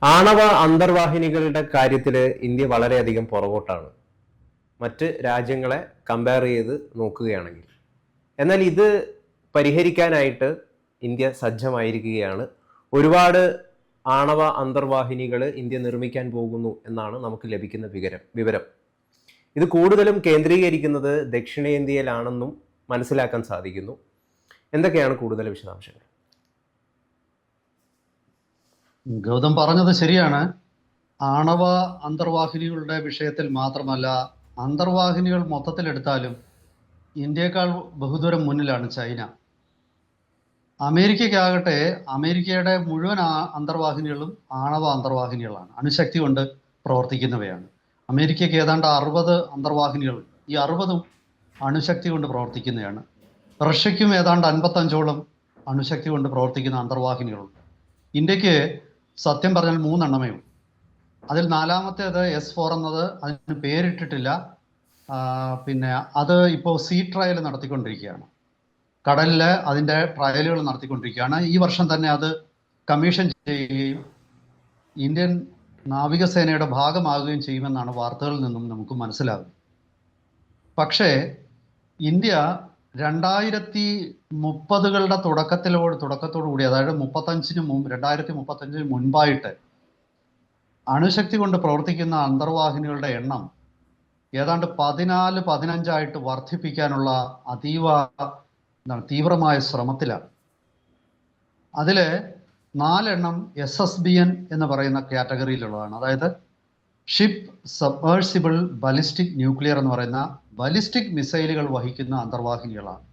ആണവ അന്തർവാഹിനികളുടെ കാര്യത്തിൽ ഇന്ത്യ വളരെയധികം പുറകോട്ടാണ് മറ്റ് രാജ്യങ്ങളെ കമ്പയർ ചെയ്ത് നോക്കുകയാണെങ്കിൽ. എന്നാൽ ഇത് പരിഹരിക്കാനായിട്ട് ഇന്ത്യ സജ്ജമായിരിക്കുകയാണ്. ഒരുപാട് ആണവ അന്തർവാഹിനികൾ ഇന്ത്യ നിർമ്മിക്കാൻ പോകുന്നു എന്നാണ് നമുക്ക് ലഭിക്കുന്ന വിവരം. ഇത് കൂടുതലും കേന്ദ്രീകരിക്കുന്നത് ദക്ഷിണേന്ത്യയിലാണെന്നും മനസ്സിലാക്കാൻ സാധിക്കുന്നു. എന്തൊക്കെയാണ് കൂടുതൽ വിശദാംശങ്ങൾ? ഗൗതം പറഞ്ഞത് ശരിയാണ്. ആണവ അന്തർവാഹിനികളുടെ വിഷയത്തിൽ മാത്രമല്ല, അന്തർവാഹിനികൾ മൊത്തത്തിലെടുത്താലും ഇന്ത്യയേക്കാൾ ബഹുദൂരം മുന്നിലാണ് ചൈന. അമേരിക്കയ്ക്കാകട്ടെ, അമേരിക്കയുടെ മുഴുവൻ അന്തർവാഹിനികളും ആണവ അന്തർവാഹിനികളാണ്, അണുശക്തി കൊണ്ട് പ്രവർത്തിക്കുന്നവയാണ്. അമേരിക്കയ്ക്ക് ഏതാണ്ട് 60 അന്തർവാഹിനികൾ, ഈ 60ഉം അണുശക്തി കൊണ്ട് പ്രവർത്തിക്കുന്നതാണ്. റഷ്യയ്ക്കും ഏതാണ്ട് 55ഓളം അണുശക്തി കൊണ്ട് പ്രവർത്തിക്കുന്ന അന്തർവാഹിനികളുണ്ട്. ഇന്ത്യക്ക് സത്യം പറഞ്ഞാൽ 3 എണ്ണമേ ഉള്ളൂ. അതിൽ 4മത്തേത് S4 എന്നത് അതിന് പേരിട്ടിട്ടില്ല. പിന്നെ അത് ഇപ്പോൾ സീ ട്രയൽ നടത്തിക്കൊണ്ടിരിക്കുകയാണ്. കടലിൽ അതിൻ്റെ ട്രയലുകൾ നടത്തിക്കൊണ്ടിരിക്കുകയാണ്. ഈ വർഷം തന്നെ അത് കമ്മീഷൻ ചെയ്യുകയും ഇന്ത്യൻ നാവികസേനയുടെ ഭാഗമാകുകയും ചെയ്യുമെന്നാണ് വാർത്തകളിൽ നിന്നും നമുക്ക് മനസ്സിലാകുന്നത്. പക്ഷേ ഇന്ത്യ 2030കളുടെ തുടക്കത്തോടുകൂടി, അതായത് 2035 മുൻപായിട്ട് അണുശക്തി കൊണ്ട് പ്രവർത്തിക്കുന്ന അന്തർവാഹിനികളുടെ എണ്ണം ഏതാണ്ട് 14-15 വർദ്ധിപ്പിക്കാനുള്ള അതീവ തീവ്രമായ ശ്രമത്തിലാണ്. അതിൽ 4 SSBN എന്ന് പറയുന്ന കാറ്റഗറിയിലുള്ളതാണ്. അതായത് ഷിപ്പ് സബ്മേഴ്സിബിൾ ബലിസ്റ്റിക് ന്യൂക്ലിയർ എന്ന് പറയുന്ന ബലിസ്റ്റിക് മിസൈലുകൾ വഹിക്കുന്ന അന്തർവാഹിനികളാണ്.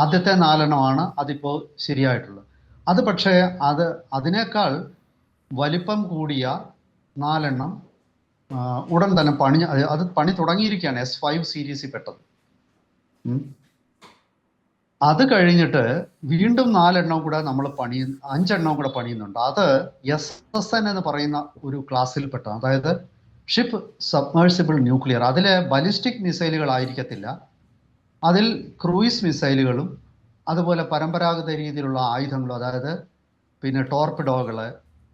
ആദ്യത്തെ 4 അതിപ്പോൾ ശരിയായിട്ടുള്ളത്. അത് പക്ഷേ അതിനേക്കാൾ വലിപ്പം കൂടിയ 4 ഉടൻ തന്നെ പണി തുടങ്ങിയിരിക്കുകയാണ്. S5 സീരീസിൽ പെട്ടത്. അത് കഴിഞ്ഞിട്ട് വീണ്ടും 4 കൂടെ നമ്മൾ 5 കൂടെ പണിയുന്നുണ്ട്. അത് SSN എന്ന് പറയുന്ന ഒരു ക്ലാസ്സിൽ പെട്ട, അതായത് ഷിപ്പ് സബ്മേഴ്സിബിൾ ന്യൂക്ലിയർ. അതിലെ ബലിസ്റ്റിക് മിസൈലുകൾ ആയിരിക്കത്തില്ല, അതിൽ ക്രൂയിസ് മിസൈലുകളും അതുപോലെ പരമ്പരാഗത രീതിയിലുള്ള ആയുധങ്ങളും, അതായത് പിന്നെ ടോർപിഡോകൾ,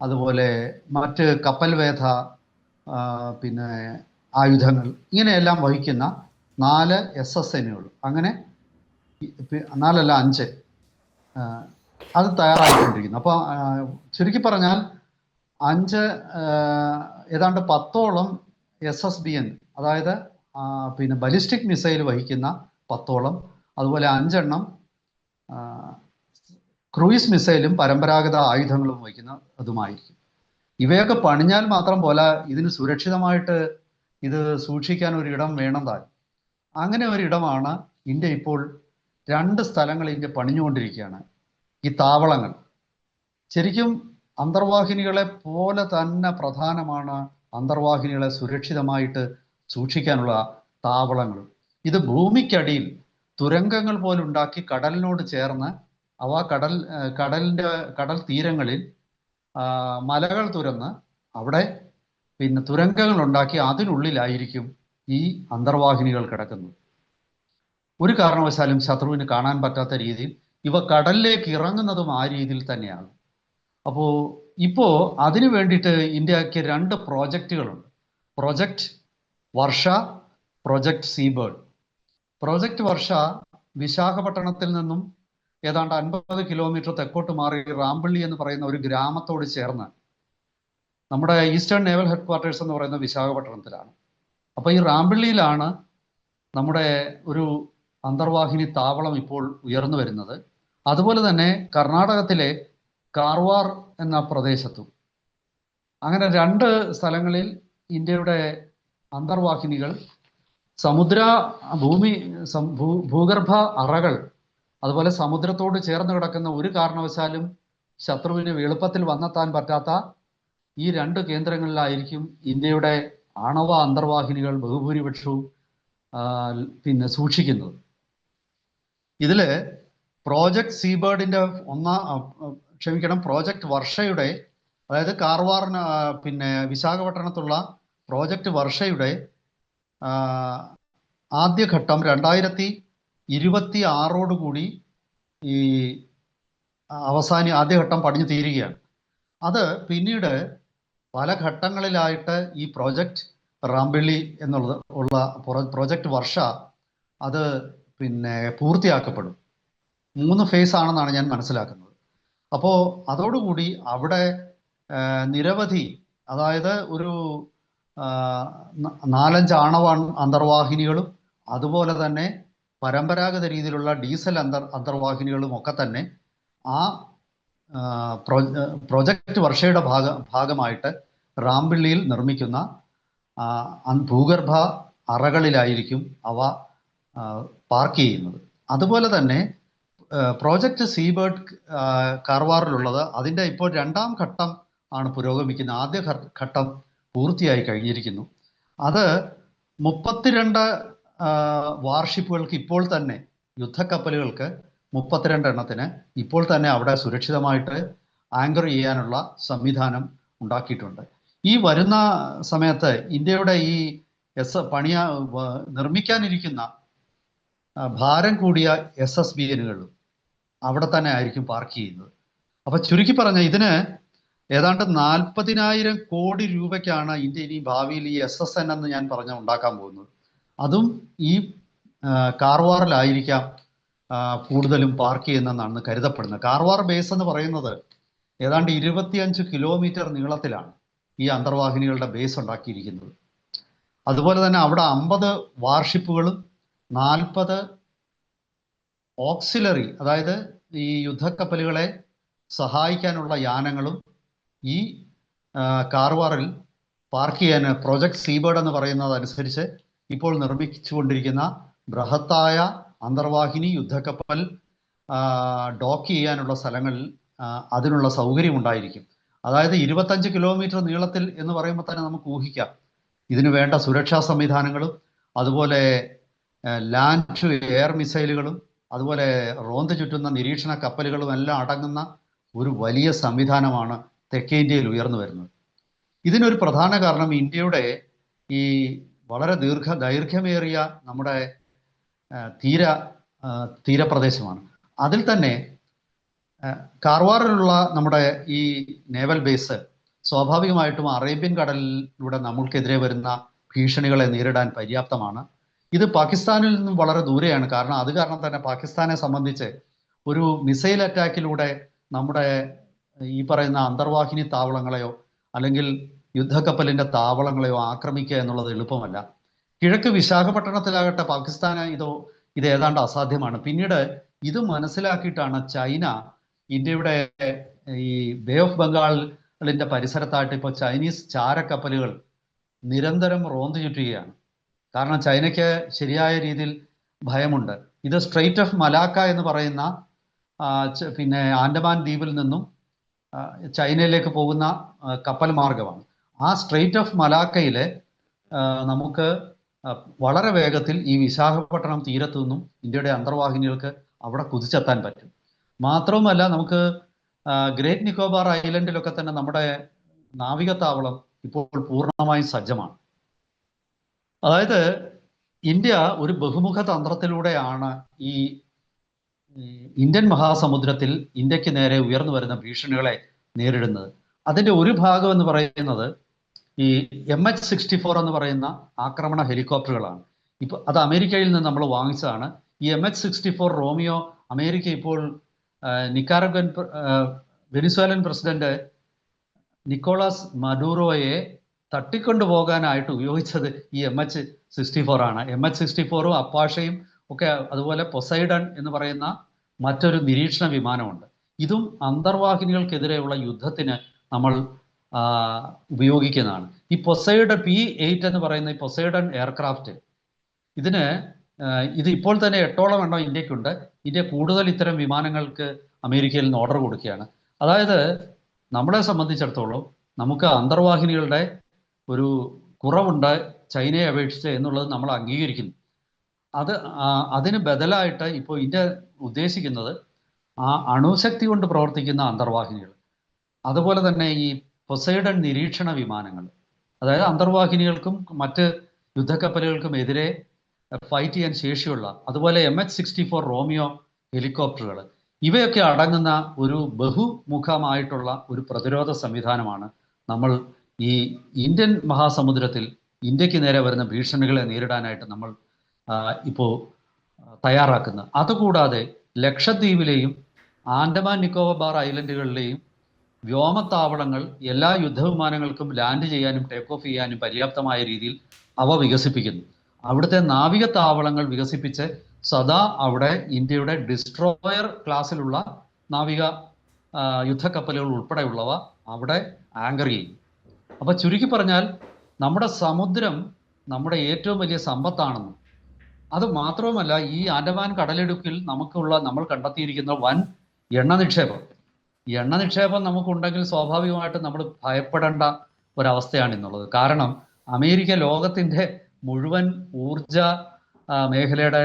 അതുപോലെ മറ്റ് കപ്പൽവേധ പിന്നെ ആയുധങ്ങൾ, ഇങ്ങനെയെല്ലാം വഹിക്കുന്ന 4 SSNകൾ. അങ്ങനെ 4 അല്ല 5 അത് തയ്യാറായിക്കൊണ്ടിരിക്കുന്നു. അപ്പോൾ ചുരുക്കി പറഞ്ഞാൽ 5 ഏതാണ്ട് 10ഓളം SSBN, അതായത് പിന്നെ ബലിസ്റ്റിക് മിസൈൽ വഹിക്കുന്ന 10ഓളം, അതുപോലെ 5 ക്രൂയിസ് മിസൈലും പരമ്പരാഗത ആയുധങ്ങളും വഹിക്കുന്ന അതുമായിരിക്കും. ഇവയൊക്കെ പണിഞ്ഞാൽ മാത്രം പോലെ ഇതിന് സുരക്ഷിതമായിട്ട് ഇത് സൂക്ഷിക്കാൻ ഒരിടം വേണം. അങ്ങനെ ഒരിടമാണ് ഇന്ത്യ ഇപ്പോൾ 2 സ്ഥലങ്ങൾ ഇന്ത്യ പണിഞ്ഞുകൊണ്ടിരിക്കുകയാണ്. ഈ താവളങ്ങൾ ശരിക്കും അന്തർവാഹിനികളെ പോലെ തന്നെ പ്രധാനമാണ്. അന്തർവാഹിനികളെ സുരക്ഷിതമായിട്ട് സൂക്ഷിക്കാനുള്ള താവളങ്ങൾ. ഇത് ഭൂമിക്കടിയിൽ തുരങ്കങ്ങൾ പോലുണ്ടാക്കി കടലിനോട് ചേർന്ന് അവ കടൽ തീരങ്ങളിൽ മലകൾ തുരന്ന് അവിടെ പിന്നെ തുരങ്കങ്ങൾ ഉണ്ടാക്കി അതിനുള്ളിലായിരിക്കും ഈ അന്തർവാഹിനികൾ കിടക്കുന്നത്. ഒരു കാരണവശാലും ശത്രുവിന് കാണാൻ പറ്റാത്ത രീതിയിൽ ഇവ കടലിലേക്ക് ഇറങ്ങുന്നതും ആ രീതിയിൽ തന്നെയാണ്. അപ്പോൾ ഇപ്പോൾ അതിനു വേണ്ടിയിട്ട് ഇന്ത്യക്ക് 2 പ്രോജക്റ്റുകളുണ്ട്. പ്രൊജക്റ്റ് വർഷ, പ്രൊജക്റ്റ് സീബേർഡ്. പ്രൊജക്റ്റ് വർഷ വിശാഖപട്ടണത്തിൽ നിന്നും ഏതാണ്ട് 50 കിലോമീറ്റർ തെക്കോട്ട് മാറി റാംപള്ളി എന്ന് പറയുന്ന ഒരു ഗ്രാമത്തോട് ചേർന്ന്, നമ്മുടെ ഈസ്റ്റേൺ നേവൽ ഹെഡ് ക്വാർട്ടേഴ്സ് എന്ന് പറയുന്ന വിശാഖപട്ടണത്തിലാണ്. അപ്പോൾ ഈ റാംപള്ളിയിലാണ് നമ്മുടെ ഒരു അന്തർവാഹിനി താവളം ഇപ്പോൾ ഉയർന്നു വരുന്നത്. അതുപോലെ തന്നെ കർണാടകത്തിലെ കാർവാർ എന്ന പ്രദേശത്തും. അങ്ങനെ 2 സ്ഥലങ്ങളിൽ ഇന്ത്യയുടെ അന്തർവാഹിനികൾ ഭൂഗർഭ അറകൾ, അതുപോലെ സമുദ്രത്തോട് ചേർന്ന് കിടക്കുന്ന, ഒരു കാരണവശാലും ശത്രുവിന് എളുപ്പത്തിൽ വന്നെത്താൻ പറ്റാത്ത ഈ 2 കേന്ദ്രങ്ങളിലായിരിക്കും ഇന്ത്യയുടെ ആണവ അന്തർവാഹിനികൾ ബഹുഭൂരിപക്ഷവും പിന്നെ സൂക്ഷിക്കുന്നത്. ഇതില് പ്രോജക്റ്റ് സീബേർഡിന്റെ പ്രോജക്റ്റ് വർഷയുടെ, അതായത് കാർവാറിന് പിന്നെ വിശാഖപട്ടണത്തുള്ള പ്രോജക്റ്റ് വർഷയുടെ ആദ്യഘട്ടം 2026 കൂടി ഈ ആദ്യഘട്ടം പണിഞ്ഞു തീരുകയാണ്. അത് പിന്നീട് പല ഘട്ടങ്ങളിലായിട്ട് ഈ പ്രോജക്റ്റ് റാംബിള്ളി എന്നുള്ളത് ഉള്ള പ്രോജക്റ്റ് വർഷ അത് പിന്നെ പൂർത്തിയാക്കപ്പെടും. 3 ഫേസ് ആണെന്നാണ് ഞാൻ മനസ്സിലാക്കുന്നത്. അപ്പോൾ അതോടുകൂടി അവിടെ നിരവധി, അതായത് ഒരു 4-5 ആണവ അന്തർവാഹിനികളും അതുപോലെ തന്നെ പരമ്പരാഗത രീതിയിലുള്ള ഡീസൽ അന്തർവാഹിനികളും ഒക്കെ തന്നെ ആ പ്രൊജക്റ്റ് വർഷയുടെ ഭാഗമായിട്ട് റാംബിള്ളിയിൽ നിർമ്മിക്കുന്ന ഭൂഗർഭ അറകളിലായിരിക്കും അവ പാർക്ക് ചെയ്യുന്നത്. അതുപോലെ തന്നെ പ്രോജക്റ്റ് സീബേർഡ് കാർവാറിലുള്ളത് അതിൻ്റെ ഇപ്പോൾ 2ാം ഘട്ടം ആണ് പുരോഗമിക്കുന്നത്. ആദ്യ ഘട്ടം പൂർത്തിയായി കഴിഞ്ഞിരിക്കുന്നു. അത് 32 വാർഷിപ്പുകൾക്ക് ഇപ്പോൾ തന്നെ, യുദ്ധക്കപ്പലുകൾക്ക് 32 എണ്ണത്തിന് ഇപ്പോൾ തന്നെ അവിടെ സുരക്ഷിതമായിട്ട് ആങ്കർ ചെയ്യാനുള്ള സംവിധാനം ഉണ്ടാക്കിയിട്ടുണ്ട്. ഈ വരുന്ന സമയത്ത് ഇന്ത്യയുടെ ഈ നിർമ്മിക്കാനിരിക്കുന്ന ഭാരം കൂടിയ SSBNകളും അവിടെ തന്നെ ആയിരിക്കും പാർക്ക് ചെയ്യുന്നത്. അപ്പൊ ചുരുക്കി പറഞ്ഞ ഇതിന് ഏതാണ്ട് 40,000 കോടി രൂപയ്ക്കാണ് ഇന്ത്യ ഇനി ഭാവിയിൽ ഈ SSN എന്ന് ഞാൻ പറഞ്ഞ ഉണ്ടാക്കാൻ പോകുന്നത്. അതും ഈ കാർവാറിലായിരിക്കാം കൂടുതലും പാർക്ക് ചെയ്യുന്നതെന്നാണ് കരുതപ്പെടുന്നത്. കാർവാർ ബേസ് എന്ന് പറയുന്നത് ഏതാണ്ട് 25 കിലോമീറ്റർ നീളത്തിലാണ് ഈ അന്തർവാഹിനികളുടെ ബേസ് ഉണ്ടാക്കിയിരിക്കുന്നത്. അതുപോലെ തന്നെ അവിടെ 50 വാർഷിപ്പുകളും 40 ഓക്സിലറി, അതായത് ഈ യുദ്ധക്കപ്പലുകളെ സഹായിക്കാനുള്ള യാനങ്ങളും ഈ കാർവാറിൽ പാർക്ക് ചെയ്യാൻ പ്രോജക്റ്റ് സീബേർഡ് എന്ന് പറയുന്നത് അനുസരിച്ച് ഇപ്പോൾ നിർമ്മിച്ചുകൊണ്ടിരിക്കുന്ന ബൃഹത്തായ അന്തർവാഹിനി യുദ്ധക്കപ്പൽ ഡോക്ക് ചെയ്യാനുള്ള സ്ഥലങ്ങളിൽ അതിനുള്ള സൗകര്യം ഉണ്ടായിരിക്കും. അതായത് 25 കിലോമീറ്റർ നീളത്തിൽ എന്ന് പറയുമ്പോൾ തന്നെ നമുക്ക് ഊഹിക്കാം ഇതിനു വേണ്ട സുരക്ഷാ സംവിധാനങ്ങളും അതുപോലെ ലാൻഡ് ടു എയർ മിസൈലുകളും അതുപോലെ റോന്ത് ചുറ്റുന്ന നിരീക്ഷണ കപ്പലുകളും എല്ലാം അടങ്ങുന്ന ഒരു വലിയ സംവിധാനമാണ് തെക്കേ ഇന്ത്യയിൽ ഉയർന്നു വരുന്നത്. ഇതിനൊരു പ്രധാന കാരണം ഇന്ത്യയുടെ ഈ വളരെ ദൈർഘ്യമേറിയ നമ്മുടെ തീരപ്രദേശമാണ്. അതിൽ തന്നെ കാർവാറിലുള്ള നമ്മുടെ ഈ നേവൽ ബേസ് സ്വാഭാവികമായിട്ടും അറേബ്യൻ കടലിലൂടെ നമ്മൾക്കെതിരെ വരുന്ന ഭീഷണികളെ നേരിടാൻ പര്യാപ്തമാണ്. ഇത് പാകിസ്ഥാനിൽ നിന്നും വളരെ ദൂരെയാണ്. കാരണം അത് കാരണം തന്നെ പാകിസ്ഥാനെ സംബന്ധിച്ച് ഒരു മിസൈൽ അറ്റാക്കിലൂടെ നമ്മുടെ ഈ പറയുന്ന അന്തർവാഹിനി താവളങ്ങളെയോ അല്ലെങ്കിൽ യുദ്ധക്കപ്പലിന്റെ താവളങ്ങളെയോ ആക്രമിക്കുക എന്നുള്ളത് എളുപ്പമല്ല. കിഴക്ക് വിശാഖപട്ടണത്തിലാകട്ടെ പാകിസ്ഥാന് ഇത് ഏതാണ്ട് അസാധ്യമാണ്. പിന്നീട് ഇത് മനസ്സിലാക്കിയിട്ടാണ് ചൈന ഇന്ത്യയുടെ ഈ ബേ ഓഫ് ബംഗാളിന്റെ പരിസരത്തായിട്ട് ഇപ്പോൾ ചൈനീസ് ചാരക്കപ്പലുകൾ നിരന്തരം റോന്ത് ചുറ്റുകയാണ്. കാരണം ചൈനയ്ക്ക് ശരിയായ രീതിയിൽ ഭയമുണ്ട്. ഇത് സ്ട്രെയിറ്റ് ഓഫ് മലാക്ക എന്ന് പറയുന്ന പിന്നെ ആൻഡമാൻ ദ്വീപിൽ നിന്നും ചൈനയിലേക്ക് പോകുന്ന കപ്പൽ മാർഗമാണ്. ആ സ്ട്രെയിറ്റ് ഓഫ് മലാക്കയിൽ നമുക്ക് വളരെ വേഗത്തിൽ ഈ വിശാഖപട്ടണം തീരത്തു നിന്നും ഇന്ത്യയുടെ അന്തർവാഹിനികൾക്ക് അവിടെ കുതിച്ചെത്താൻ പറ്റും. മാത്രവുമല്ല നമുക്ക് ഗ്രേറ്റ് നിക്കോബാർ ഐലൻഡിലൊക്കെ തന്നെ നമ്മുടെ നാവികത്താവളം ഇപ്പോൾ പൂർണ്ണമായും സജ്ജമാണ്. അതായത് ഇന്ത്യ ഒരു ബഹുമുഖ തന്ത്രത്തിലൂടെയാണ് ഈ ഇന്ത്യൻ മഹാസമുദ്രത്തിൽ ഇന്ത്യക്ക് നേരെ ഉയർന്നു വരുന്ന ഭീഷണികളെ നേരിടുന്നത്. അതിൻ്റെ ഒരു ഭാഗം എന്ന് പറയുന്നത് ഈ MH-64 എന്ന് പറയുന്ന ആക്രമണ ഹെലികോപ്റ്ററുകളാണ്. ഇപ്പോൾ അത് അമേരിക്കയിൽ നിന്ന് നമ്മൾ വാങ്ങിച്ചതാണ്. ഈ MH-64 റോമിയോ അമേരിക്ക ഇപ്പോൾ വെനിസ്വേലൻ പ്രസിഡന്റ് നിക്കോളാസ് മഡൂറോയെ തട്ടിക്കൊണ്ടുപോകാനായിട്ട് ഉപയോഗിച്ചത് ഈ MH-64 ആണ്. MH-64ഉം അപ്പാഷയും ഒക്കെ, അതുപോലെ പൊസൈഡൺ എന്ന് പറയുന്ന മറ്റൊരു നിരീക്ഷണ വിമാനമുണ്ട്. ഇതും അന്തർവാഹിനികൾക്കെതിരെയുള്ള യുദ്ധത്തിന് നമ്മൾ ഉപയോഗിക്കുന്നതാണ്. ഈ പൊസൈഡൺ P-8 എന്ന് പറയുന്ന ഈ പൊസൈഡൺ എയർക്രാഫ്റ്റ് ഇത് ഇപ്പോൾ തന്നെ 8ഓളം എണ്ണം ഇന്ത്യക്കുണ്ട്. ഇന്ത്യ കൂടുതൽ ഇത്തരം വിമാനങ്ങൾക്ക് അമേരിക്കയിൽ നിന്ന് ഓർഡർ കൊടുക്കുകയാണ്. അതായത് നമ്മളെ സംബന്ധിച്ചിടത്തോളം നമുക്ക് അന്തർവാഹിനികളുടെ ഒരു കുറവുണ്ട് ചൈനയെ അപേക്ഷിച്ച് എന്നുള്ളത് നമ്മൾ അംഗീകരിക്കുന്നു. അതിന് ബദലായിട്ട് ഇപ്പോൾ ഇന്ത്യ ഉദ്ദേശിക്കുന്നത് അണുശക്തി കൊണ്ട് പ്രവർത്തിക്കുന്ന അന്തർവാഹിനികൾ, അതുപോലെ തന്നെ ഈ പൊസൈഡൺ നിരീക്ഷണ വിമാനങ്ങൾ, അതായത് അന്തർവാഹിനികൾക്കും മറ്റ് യുദ്ധക്കപ്പലുകൾക്കും എതിരെ ഫൈറ്റ് ചെയ്യാൻ ശേഷിയുള്ള, അതുപോലെ MH-64 റോമിയോ ഹെലികോപ്റ്ററുകൾ, ഇവയൊക്കെ അടങ്ങുന്ന ഒരു ബഹുമുഖമായിട്ടുള്ള ഒരു പ്രതിരോധ സംവിധാനമാണ് നമ്മൾ ഈ ഇന്ത്യൻ മഹാസമുദ്രത്തിൽ ഇന്ത്യക്ക് നേരെ വരുന്ന ഭീഷണികളെ നേരിടാനായിട്ട് നമ്മൾ ഇപ്പോൾ തയ്യാറാക്കുന്നത്. അതുകൂടാതെ ലക്ഷദ്വീപിലെയും ആൻഡമാൻ നിക്കോബാർ ഐലൻഡുകളിലെയും വ്യോമത്താവളങ്ങൾ എല്ലാ യുദ്ധവിമാനങ്ങൾക്കും ലാൻഡ് ചെയ്യാനും ടേക്ക് ഓഫ് ചെയ്യാനും പര്യാപ്തമായ രീതിയിൽ അവ വികസിപ്പിക്കുന്നു. അവിടുത്തെ നാവിക താവളങ്ങൾ വികസിപ്പിച്ച് സദാ അവിടെ ഇന്ത്യയുടെ ഡിസ്ട്രോയർ ക്ലാസ്സിലുള്ള നാവിക യുദ്ധക്കപ്പലുകൾ ഉൾപ്പെടെയുള്ളവ അവിടെ ആങ്കർ ചെയ്യും. അപ്പൊ ചുരുക്കി പറഞ്ഞാൽ നമ്മുടെ സമുദ്രം നമ്മുടെ ഏറ്റവും വലിയ സമ്പത്താണെന്നും അത് മാത്രവുമല്ല ഈ ആൻഡമാൻ കടലിടുക്കിൽ നമ്മൾ കണ്ടെത്തിയിരിക്കുന്ന വൻ എണ്ണ നിക്ഷേപം. എണ്ണ നിക്ഷേപം നമുക്കുണ്ടെങ്കിൽ സ്വാഭാവികമായിട്ടും നമ്മൾ ഭയപ്പെടേണ്ട ഒരവസ്ഥയാണ് ഇന്നുള്ളത്. കാരണം അമേരിക്ക ലോകത്തിന്റെ മുഴുവൻ ഊർജ മേഖലയുടെ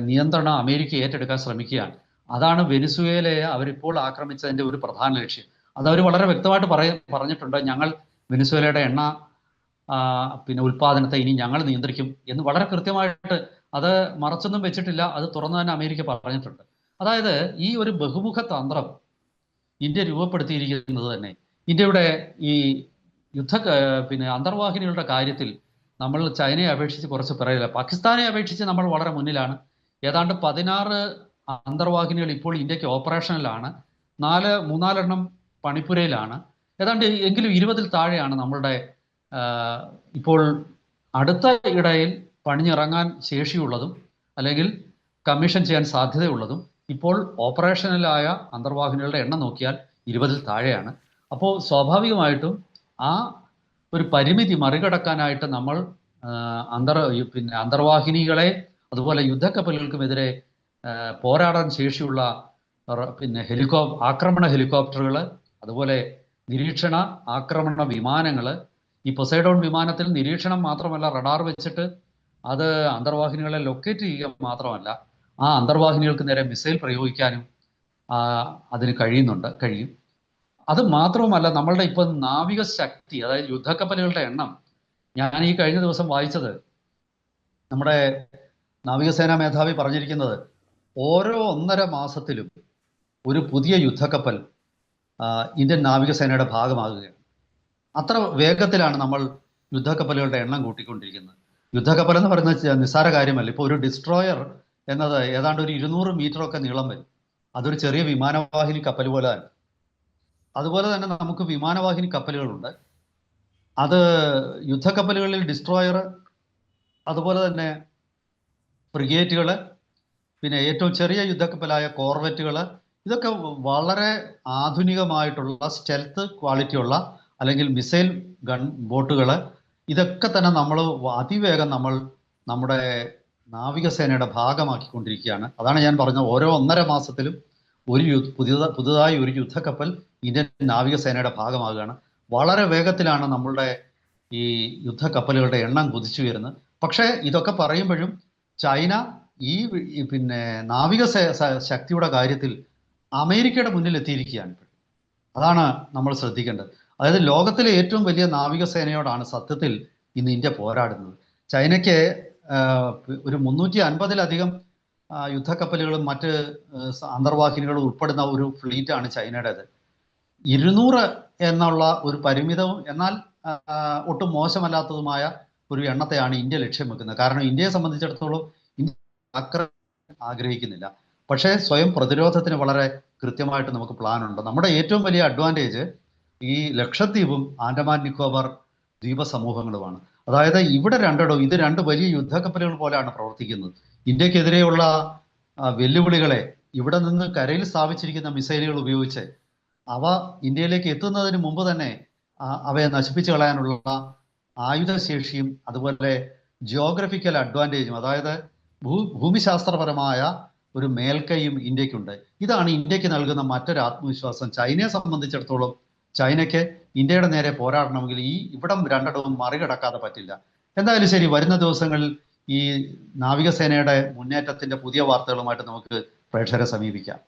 നിയന്ത്രണം അമേരിക്ക ഏറ്റെടുക്കാൻ ശ്രമിക്കുകയാണ്. അതാണ് വെനിസ്വേലയെ അവരിപ്പോൾ ആക്രമിച്ചതിന്റെ ഒരു പ്രധാന ലക്ഷ്യം. അത് അവർ വളരെ വ്യക്തമായിട്ട് പറഞ്ഞിട്ടുണ്ട്. ഞങ്ങൾ വെനിസ്വേലയുടെ എണ്ണ ഉൽപാദനത്തെ ഇനി ഞങ്ങൾ നിയന്ത്രിക്കും എന്ന് വളരെ കൃത്യമായിട്ട്, അത് മറച്ചൊന്നും വെച്ചിട്ടില്ല, അത് തുറന്നു തന്നെ അമേരിക്ക പറഞ്ഞിട്ടുണ്ട്. അതായത് ഈ ഒരു ബഹുമുഖ തന്ത്രം ഇന്ത്യ രൂപപ്പെടുത്തിയിരിക്കുന്നത് തന്നെ ഇന്ത്യയുടെ ഈ അന്തർവാഹിനികളുടെ കാര്യത്തിൽ നമ്മൾ ചൈനയെ അപേക്ഷിച്ച് കുറച്ച് പിറകില്ല. പാകിസ്ഥാനെ അപേക്ഷിച്ച് നമ്മൾ വളരെ മുന്നിലാണ്. ഏതാണ്ട് 16 അന്തർവാഹിനികൾ ഇപ്പോൾ ഇന്ത്യക്ക് ഓപ്പറേഷനിലാണ്. മൂന്നാലെണ്ണം പണിപ്പുരയിലാണ്. ഏതാണ്ട് എങ്കിലും 20-ൽ താഴെയാണ് നമ്മളുടെ ഇപ്പോൾ അടുത്ത ഇടയിൽ പണിഞ്ഞിറങ്ങാൻ ശേഷിയുള്ളതും അല്ലെങ്കിൽ കമ്മീഷൻ ചെയ്യാൻ സാധ്യതയുള്ളതും. ഇപ്പോൾ ഓപ്പറേഷനിലായ അന്തർവാഹിനികളുടെ എണ്ണം നോക്കിയാൽ 20-ൽ താഴെയാണ്. അപ്പോൾ സ്വാഭാവികമായിട്ടും ആ ഒരു പരിമിതി മറികടക്കാനായിട്ട് നമ്മൾ അന്തർവാഹിനികളെ അതുപോലെ യുദ്ധക്കപ്പലുകൾക്കുമെതിരെ പോരാടാൻ ശേഷിയുള്ള ആക്രമണ ഹെലികോപ്റ്ററുകൾ, അതുപോലെ നിരീക്ഷണ ആക്രമണ വിമാനങ്ങൾ. ഈ പൊസൈഡോൺ വിമാനത്തിൽ നിരീക്ഷണം മാത്രമല്ല, റഡാർ വെച്ചിട്ട് അത് അന്തർവാഹിനികളെ ലൊക്കേറ്റ് ചെയ്യുക മാത്രമല്ല, ആ അന്തർവാഹിനികൾക്ക് നേരെ മിസൈൽ പ്രയോഗിക്കാനും അതിന് കഴിയും. അത് മാത്രവുമല്ല, നമ്മളുടെ ഇപ്പം നാവിക ശക്തി, അതായത് യുദ്ധക്കപ്പലുകളുടെ എണ്ണം, ഞാൻ ഈ കഴിഞ്ഞ ദിവസം വായിച്ചത് നമ്മുടെ നാവികസേനാ മേധാവി പറഞ്ഞിരിക്കുന്നത് ഓരോ 1.5 മാസത്തിലും ഒരു പുതിയ യുദ്ധക്കപ്പൽ ഇന്ത്യൻ നാവികസേനയുടെ ഭാഗമാകുകയാണ്. അത്ര വേഗത്തിലാണ് നമ്മൾ യുദ്ധക്കപ്പലുകളുടെ എണ്ണം കൂട്ടിക്കൊണ്ടിരിക്കുന്നത്. യുദ്ധക്കപ്പൽ എന്ന് പറയുന്നത് നിസ്സാര കാര്യമല്ല. ഇപ്പോൾ ഒരു ഡിസ്ട്രോയർ എന്നത് ഏതാണ്ട് ഒരു 200 മീറ്ററൊക്കെ നീളം വരും. അതൊരു ചെറിയ വിമാനവാഹിനി കപ്പൽ പോലെ തന്നെ. അതുപോലെ തന്നെ നമുക്ക് വിമാനവാഹിനി കപ്പലുകളുണ്ട്. അത് യുദ്ധക്കപ്പലുകളിൽ ഡിസ്ട്രോയർ, അതുപോലെ തന്നെ ഫ്രിഗേറ്റുകൾ, പിന്നെ ഏറ്റവും ചെറിയ യുദ്ധക്കപ്പലായ കോർവെറ്റുകൾ, ഇതൊക്കെ വളരെ ആധുനികമായിട്ടുള്ള സ്റ്റെൽത്ത് ക്വാളിറ്റിയുള്ള അല്ലെങ്കിൽ മിസൈൽ ഗൺ ബോട്ടുകൾ. ഇതൊക്കെ തന്നെ നമ്മൾ അതിവേഗം നമ്മുടെ നാവികസേനയുടെ ഭാഗമാക്കിക്കൊണ്ടിരിക്കുകയാണ്. അതാണ് ഞാൻ പറഞ്ഞത്, ഓരോ 1.5 മാസത്തിലും പുതുതായി ഒരു യുദ്ധക്കപ്പൽ ഇന്ത്യൻ നാവികസേനയുടെ ഭാഗമാകുകയാണ്. വളരെ വേഗത്തിലാണ് നമ്മളുടെ ഈ യുദ്ധക്കപ്പലുകളുടെ എണ്ണം കുതിച്ചു വരുന്നത്. പക്ഷേ ഇതൊക്കെ പറയുമ്പോഴും ചൈന ഈ നാവിക ശക്തിയുടെ കാര്യത്തിൽ അമേരിക്കയുടെ മുന്നിൽ എത്തിയിരിക്കുകയാണ്. അതാണ് നമ്മൾ ശ്രദ്ധിക്കേണ്ടത്. അതായത് ലോകത്തിലെ ഏറ്റവും വലിയ നാവികസേനയോടാണ് സത്യത്തിൽ ഇന്ന് ഇന്ത്യ പോരാടുന്നത്. ചൈനയ്ക്ക് ഒരു 350-ലധികം യുദ്ധക്കപ്പലുകളും മറ്റ് അന്തർവാഹിനികളും ഉൾപ്പെടുന്ന ഒരു ഫ്ലീറ്റാണ് ചൈനയുടേത്. 200 എന്നുള്ള ഒരു പരിമിതവും എന്നാൽ ഒട്ടും മോശമല്ലാത്തതുമായ ഒരു എണ്ണത്തെയാണ് ഇന്ത്യ ലക്ഷ്യം വെക്കുന്നത്. കാരണം ഇന്ത്യയെ സംബന്ധിച്ചിടത്തോളം ഇന്ത്യ ആഗ്രഹിക്കുന്നില്ല. പക്ഷേ സ്വയം പ്രതിരോധത്തിന് വളരെ കൃത്യമായിട്ട് നമുക്ക് പ്ലാനുണ്ട്. നമ്മുടെ ഏറ്റവും വലിയ അഡ്വാൻറ്റേജ് ഈ ലക്ഷദ്വീപും ആൻഡമാൻ നിക്കോബാർ ദ്വീപ സമൂഹങ്ങളുമാണ്. അതായത് ഇവിടെ ഇത് 2 വലിയ യുദ്ധക്കപ്പലുകൾ പോലെയാണ് പ്രവർത്തിക്കുന്നത്. ഇന്ത്യക്കെതിരെയുള്ള വെല്ലുവിളികളെ ഇവിടെ നിന്ന് കരയിൽ സ്ഥാപിച്ചിരിക്കുന്ന മിസൈലുകൾ ഉപയോഗിച്ച് അവ ഇന്ത്യയിലേക്ക് എത്തുന്നതിന് മുമ്പ് തന്നെ അവയെ നശിപ്പിച്ചു കളയാനുള്ള ആയുധശേഷിയും അതുപോലെ ജിയോഗ്രഫിക്കൽ അഡ്വാൻറ്റേജും, അതായത് ഭൂമിശാസ്ത്രപരമായ ഒരു മേൽക്കൈയും ഇന്ത്യക്കുണ്ട്. ഇതാണ് ഇന്ത്യക്ക് നൽകുന്ന മറ്റൊരു ആത്മവിശ്വാസം. ചൈനയെ സംബന്ധിച്ചിടത്തോളം ചൈനയ്ക്ക് ഇന്ത്യയുടെ നേരെ പോരാടണമെങ്കിൽ ഇവിടം 2 മറികടക്കാതെ പറ്റില്ല. എന്തായാലും ശരി, വരുന്ന ദിവസങ്ങളിൽ ഈ നാവികസേനയുടെ മുന്നേറ്റത്തിന്റെ പുതിയ വാർത്തകളുമായിട്ട് നമുക്ക് പ്രേക്ഷകരെ സമീപിക്കാം.